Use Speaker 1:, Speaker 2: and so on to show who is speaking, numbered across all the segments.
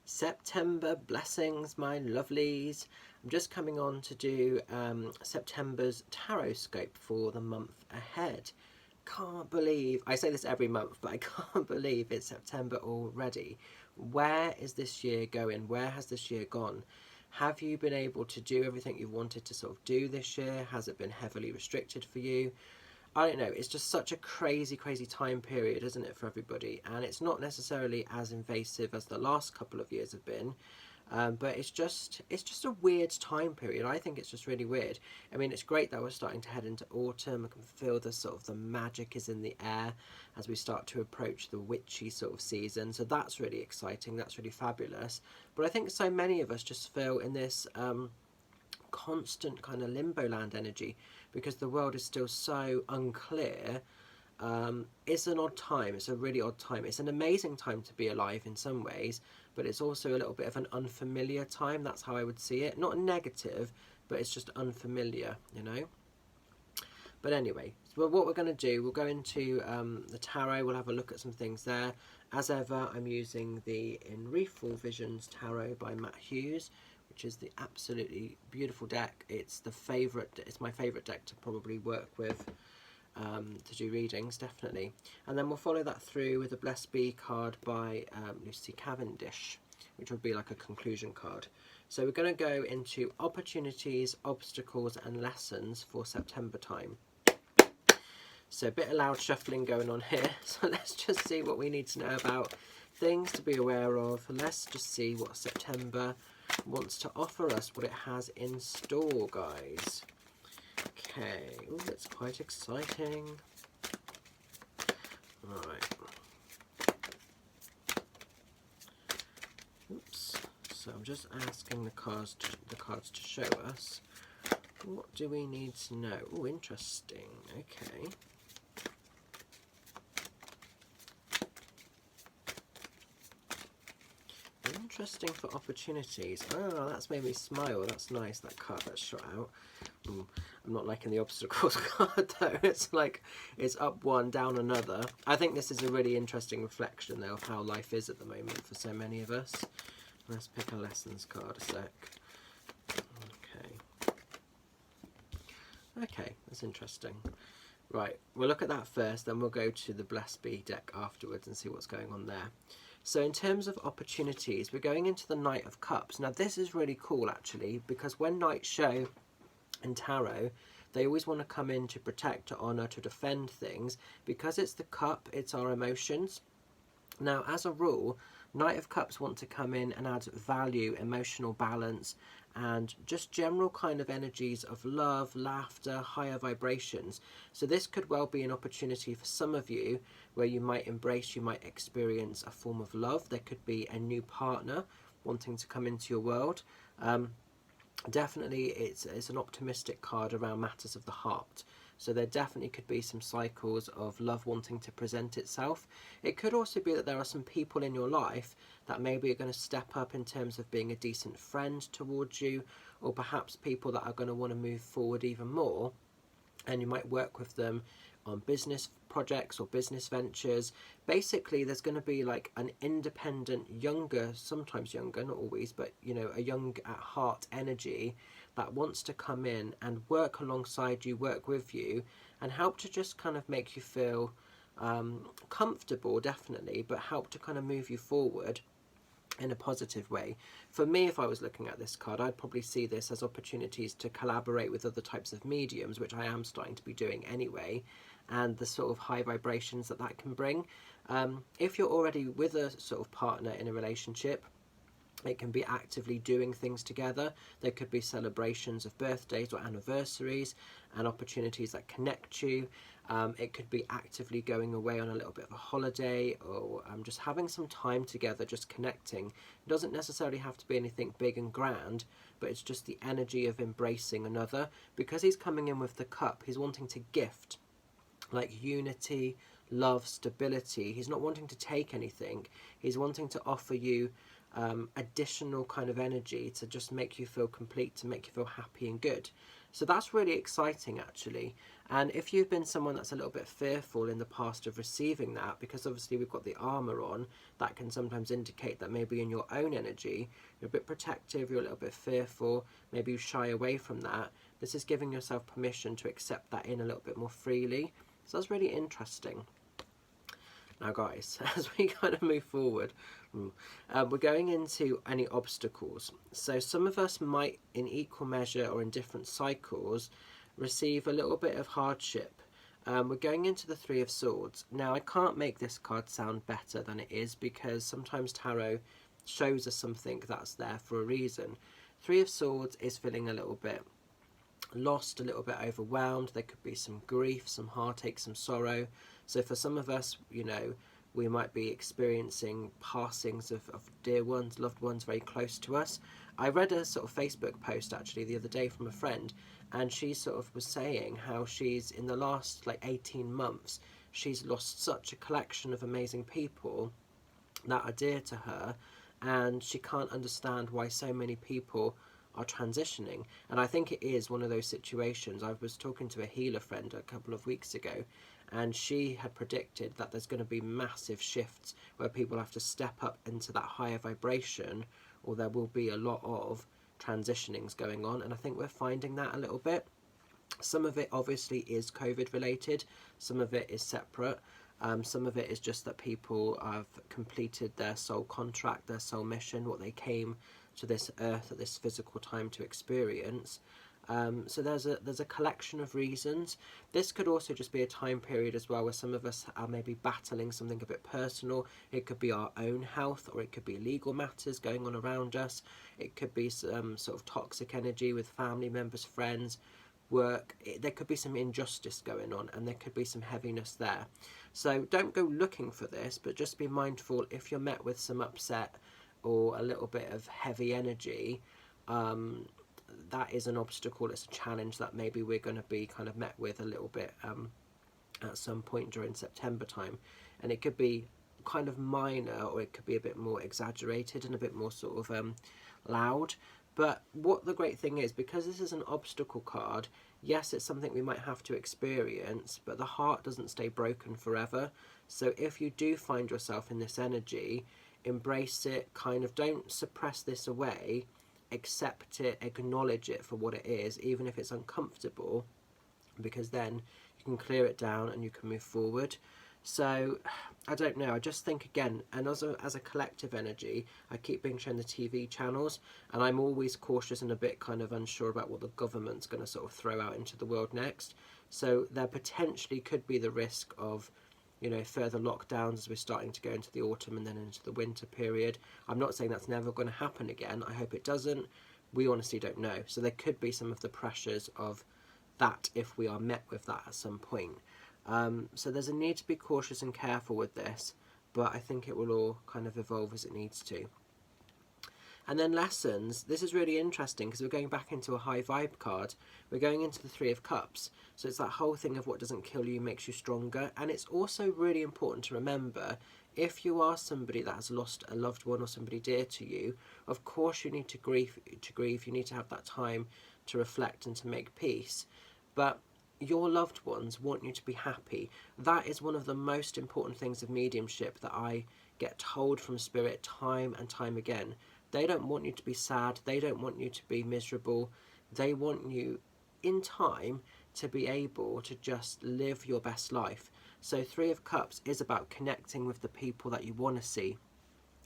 Speaker 1: September blessings, my lovelies. I'm just coming on to do September's tarot scope for the month ahead. Can't believe, I say this every month, but I can't believe it's September already. Where is this year going? Where has this year gone? Have you been able to do everything you wanted to sort of do this year? Has it been heavily restricted for you? I don't know, it's just such a crazy time period, isn't it, for everybody? And it's not necessarily as invasive as the last couple of years have been, but it's just a weird time period. I think it's just really weird. I mean, it's great that we're starting to head into autumn. I can feel the sort of the magic is in the air as we start to approach the witchy sort of season. So that's really exciting. That's really fabulous. But I think so many of us just feel in this constant kind of limbo land energy because the world is still so unclear. It's an odd time. It's a really odd time. It's an amazing time to be alive in some ways, but it's also a little bit of an unfamiliar time. That's how I would see it. Not negative, but it's just unfamiliar, you know. But anyway, so what we're going to do, we'll go into the tarot. We'll have a look at some things there. As ever, I'm using the Enreathal Visions Tarot by Matt Hughes, which is the absolutely beautiful deck. It's my favourite deck to probably work with to do readings, definitely. And then we'll follow that through with a Blessed Bee card by Lucy Cavendish, which would be like a conclusion card. So we're going to go into opportunities, obstacles and lessons for September time. So a bit of loud shuffling going on here. So let's just see what we need to know about things to be aware of. Let's just see what September wants to offer us, what it has in store, guys. Okay, oh, that's quite exciting. Alright. Oops. So I'm just asking the cards to show us what do we need to know. Oh, interesting. Okay. Interesting for opportunities. Oh, that's made me smile. That's nice, that card that's shot out. I'm not liking the obstacles card though. It's like it's up one, down another. I think this is a really interesting reflection though of how life is at the moment for so many of us. Let's pick a lessons card a sec. Okay, that's interesting. Right, we'll look at that first, then we'll go to the Blessed Bee deck afterwards and see what's going on there. So in terms of opportunities, we're going into the Knight of Cups. Now this is really cool actually, because when knights show in tarot, they always want to come in to protect, to honour, to defend things. Because it's the cup, it's our emotions. Now as a rule, Knight of Cups want to come in and add value, emotional balance, and just general kind of energies of love, laughter, higher vibrations. So this could well be an opportunity for some of you where you might experience a form of love. There could be a new partner wanting to come into your world. Definitely it's an optimistic card around matters of the heart. So there definitely could be some cycles of love wanting to present itself. It could also be that there are some people in your life that maybe are going to step up in terms of being a decent friend towards you, or perhaps people that are going to want to move forward even more, and you might work with them on business projects or business ventures. Basically there's going to be like an independent, younger, sometimes younger, not always, but you know, a young at heart energy that wants to come in and work alongside you, work with you, and help to just kind of make you feel comfortable, definitely, but help to kind of move you forward in a positive way. For me, if I was looking at this card, I'd probably see this as opportunities to collaborate with other types of mediums, which I am starting to be doing anyway, and the sort of high vibrations that that can bring. If you're already with a sort of partner in a relationship, it can be actively doing things together. There could be celebrations of birthdays or anniversaries and opportunities that connect you. It could be actively going away on a little bit of a holiday, or just having some time together, just connecting. It doesn't necessarily have to be anything big and grand, but it's just the energy of embracing another. Because he's coming in with the cup, he's wanting to gift like unity, love, stability. He's not wanting to take anything. He's wanting to offer you additional kind of energy to just make you feel complete, to make you feel happy and good. So that's really exciting, actually. And if you've been someone that's a little bit fearful in the past of receiving that, because obviously we've got the armor on, that can sometimes indicate that maybe in your own energy you're a bit protective, you're a little bit fearful, maybe you shy away from that. This is giving yourself permission to accept that in a little bit more freely. So that's really interesting. Now guys, as we kind of move forward, we're going into any obstacles. So some of us might, in equal measure or in different cycles, receive a little bit of hardship. We're going into the Three of Swords. Now I can't make this card sound better than it is, because sometimes tarot shows us something that's there for a reason. Three of Swords is feeling a little bit lost, a little bit overwhelmed. There could be some grief, some heartache, some sorrow. So for some of us, you know, we might be experiencing passings of dear ones, loved ones very close to us. I read a sort of Facebook post actually the other day from a friend, and she sort of was saying how she's, in the last like 18 months, she's lost such a collection of amazing people that are dear to her, and she can't understand why so many people are transitioning. And I think it is one of those situations. I was talking to a healer friend a couple of weeks ago, and she had predicted that there's going to be massive shifts where people have to step up into that higher vibration, or there will be a lot of transitionings going on. And I think we're finding that a little bit. Some of it obviously is COVID related, some of it is separate. Some of it is just that people have completed their soul contract, their soul mission, what they came to this earth at this physical time to experience. So there's a collection of reasons. This could also just be a time period as well where some of us are maybe battling something a bit personal. It could be our own health, or it could be legal matters going on around us. It could be some sort of toxic energy with family members, friends, work. There could be some injustice going on, and there could be some heaviness there. So don't go looking for this, but just be mindful if you're met with some upset or a little bit of heavy energy. That is an obstacle, it's a challenge that maybe we're going to be kind of met with a little bit at some point during September time. And it could be kind of minor, or it could be a bit more exaggerated and a bit more sort of loud. But what the great thing is, because this is an obstacle card, yes, it's something we might have to experience, but the heart doesn't stay broken forever. So if you do find yourself in this energy, embrace it, kind of don't suppress this away, accept it, acknowledge it for what it is, even if it's uncomfortable, because then you can clear it down and you can move forward. So I don't know, I just think again, and as a collective energy, I keep being shown the TV channels, and I'm always cautious and a bit kind of unsure about what the government's going to sort of throw out into the world next. So there potentially could be the risk of, you know, further lockdowns as we're starting to go into the autumn and then into the winter period. I'm not saying that's never going to happen again. I hope it doesn't. We honestly don't know. So there could be some of the pressures of that if we are met with that at some point. So there's a need to be cautious and careful with this, but I think it will all kind of evolve as it needs to. And then lessons, this is really interesting because we're going back into a high vibe card. We're going into the Three of Cups. So it's that whole thing of what doesn't kill you makes you stronger. And it's also really important to remember, if you are somebody that has lost a loved one or somebody dear to you, of course you need to grieve. You need to have that time to reflect and to make peace. But your loved ones want you to be happy. That is one of the most important things of mediumship that I get told from Spirit time and time again. They don't want you to be sad. They don't want you to be miserable. They want you, in time, to be able to just live your best life. So Three of Cups is about connecting with the people that you want to see,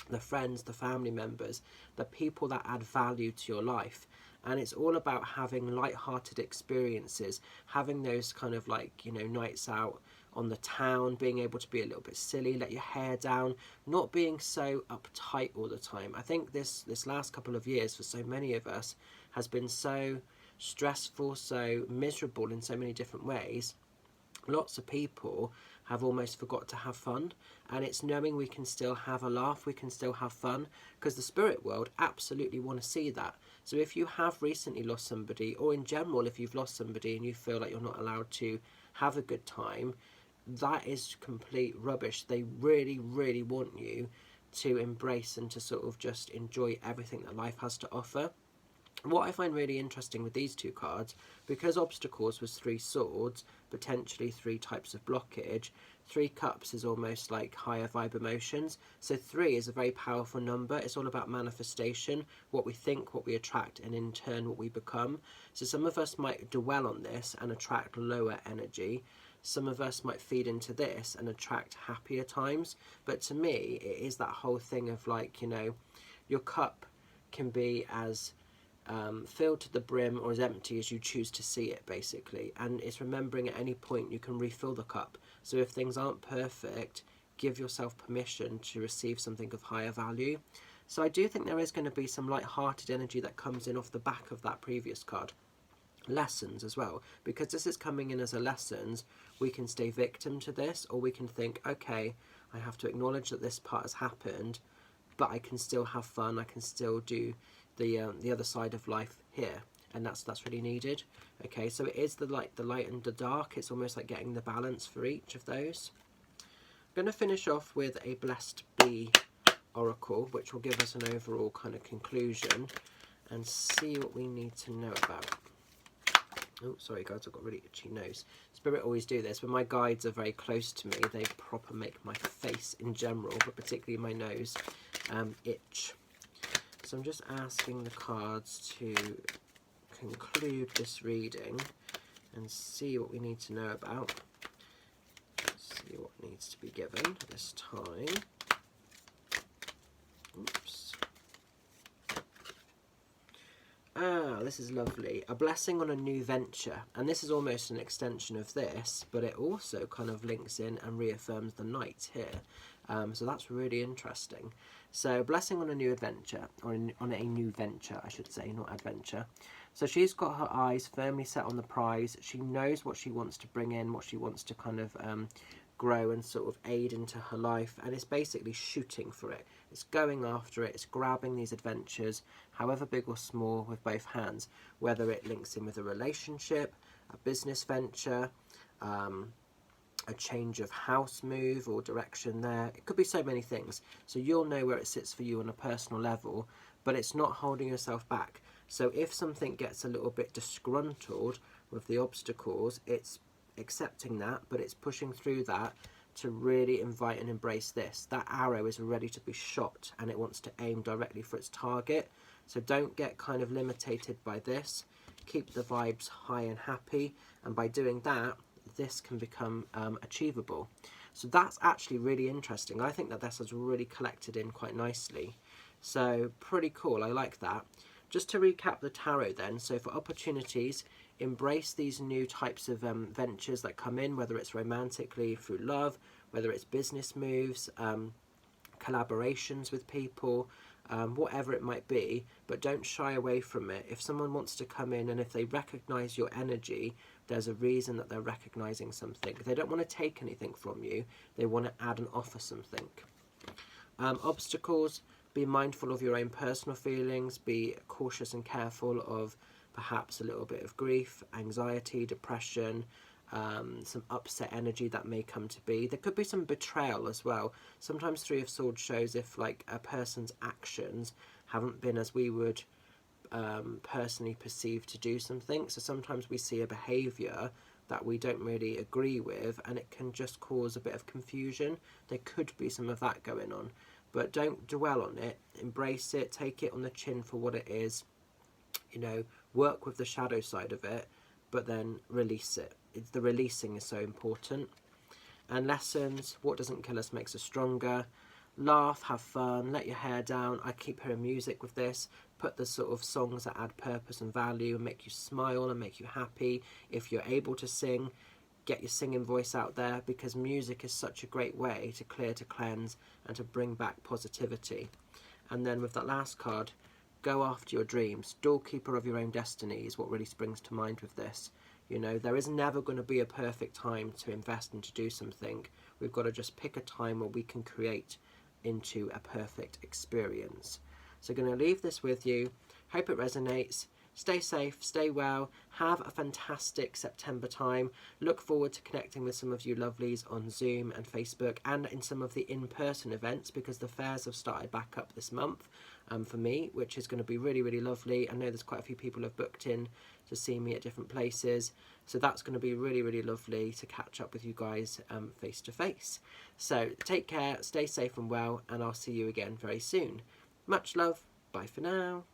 Speaker 1: the friends, the family members, the people that add value to your life. And it's all about having light-hearted experiences, having those kind of like, you know, nights out on the town, being able to be a little bit silly, let your hair down, not being so uptight all the time. I think this last couple of years for so many of us has been so stressful, so miserable in so many different ways. Lots of people have almost forgot to have fun, and it's knowing we can still have a laugh, we can still have fun, because the spirit world absolutely want to see that. So if you have recently lost somebody, or in general if you've lost somebody and you feel like you're not allowed to have a good time, that is complete rubbish. They really, really want you to embrace and to sort of just enjoy everything that life has to offer. What I find really interesting with these two cards, because Obstacles was 3 swords, potentially 3 types of blockage, 3 cups is almost like higher vibe emotions. So 3 is a very powerful number. It's all about manifestation, what we think, what we attract, and in turn what we become. So some of us might dwell on this and attract lower energy. Some of us might feed into this and attract happier times. But to me, it is that whole thing of like, you know, your cup can be as filled to the brim or as empty as you choose to see it, basically. And it's remembering at any point you can refill the cup. So if things aren't perfect, give yourself permission to receive something of higher value. So I do think there is going to be some light-hearted energy that comes in off the back of that previous card. Lessons as well, because this is coming in as a lessons. We can stay victim to this, or we can think, okay, I have to acknowledge that this part has happened, but I can still have fun, I can still do the other side of life here, and that's really needed. Okay, so it is the light and the dark. It's almost like getting the balance for each of those. I'm going to finish off with a Blessed Bee Oracle, which will give us an overall kind of conclusion and see what we need to know about. Oh, sorry guys, I've got a really itchy nose. Spirit always do this. When my guides are very close to me, they proper make my face in general, but particularly my nose, itch. So I'm just asking the cards to conclude this reading and see what we need to know about. See what needs to be given this time. Oops. Ah, this is lovely. A blessing on a new venture. And this is almost an extension of this, but it also kind of links in and reaffirms the Knight here. So that's really interesting. So blessing on a new adventure, or on a new venture, I should say, not adventure. So she's got her eyes firmly set on the prize. She knows what she wants to bring in, what she wants to kind of grow and sort of aid into her life, and it's basically shooting for it. It's going after it. It's grabbing these adventures, however big or small, with both hands, whether it links in with a relationship, a business venture, a change of house move or direction there. It could be so many things. So you'll know where it sits for you on a personal level, but it's not holding yourself back. So if something gets a little bit disgruntled with the obstacles, it's accepting that, but it's pushing through that to really invite and embrace this. That arrow is ready to be shot and it wants to aim directly for its target. So don't get kind of limited by this. Keep the vibes high and happy, and by doing that, this can become achievable. So that's actually really interesting. I think that this has really collected in quite nicely. So pretty cool. I like that. Just to recap the tarot then, so for opportunities, embrace these new types of ventures that come in, whether it's romantically through love, whether it's business moves, collaborations with people, whatever it might be, but don't shy away from it. If someone wants to come in and if they recognize your energy, there's a reason that they're recognizing something. They don't want to take anything from you, they want to add and offer something. Obstacles, be mindful of your own personal feelings, be cautious and careful of perhaps a little bit of grief, anxiety, depression, some upset energy that may come to be. There could be some betrayal as well. Sometimes Three of Swords shows if like a person's actions haven't been as we would personally perceive to do something. So sometimes we see a behaviour that we don't really agree with and it can just cause a bit of confusion. There could be some of that going on, but don't dwell on it. Embrace it, take it on the chin for what it is, you know, work with the shadow side of it, but then release it. The releasing is so important. And lessons, what doesn't kill us makes us stronger. Laugh, have fun, let your hair down. I keep hearing music with this. Put the sort of songs that add purpose and value and make you smile and make you happy. If you're able to sing, get your singing voice out there, because music is such a great way to clear, to cleanse, and to bring back positivity. And then with that last card, go after your dreams. Doorkeeper of your own destiny is what really springs to mind with this. You know, there is never going to be a perfect time to invest and to do something. We've got to just pick a time where we can create into a perfect experience. So I'm going to leave this with you. Hope it resonates. stay safe, stay well, have a fantastic September time. Look forward to connecting with some of you lovelies on Zoom and Facebook and in some of the in-person events, because the fairs have started back up this month for me, which is going to be really, really lovely. I know there's quite a few people who have booked in to see me at different places, so that's going to be really, really lovely to catch up with you guys face to face. So take care, stay safe and well, and I'll see you again very soon. Much love, bye for now.